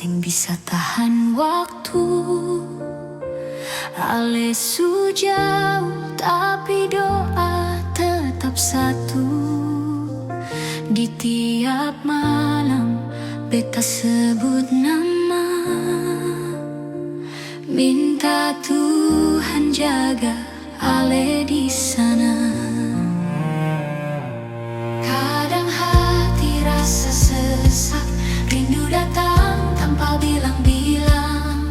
sing bisa tahan waktu. Ale su jauh tapi doa tetap satu. Di tiap malam beta sebut nama, minta Tuhan jaga Ale di sana. Kadang hati rasa sesak, rindu datang tanpa bilang-bilang.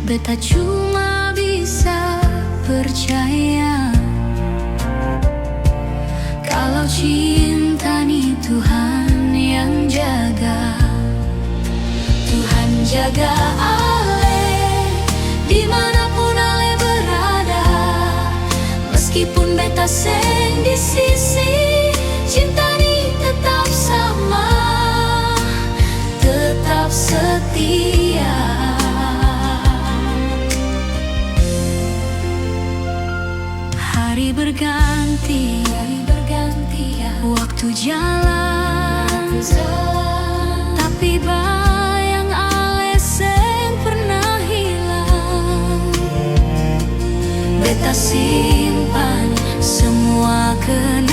Beta cuma bisa percaya kalau cinta nih Tuhan yang jaga. Tuhan jaga Ale dimanapun Ale berada. Meskipun beta seng di sisi, cinta nih tetap sama, tetap setia. Hari berganti, waktu jalan, tapi bayang Ale seng pernah hilang. Beta simpan semua kenangan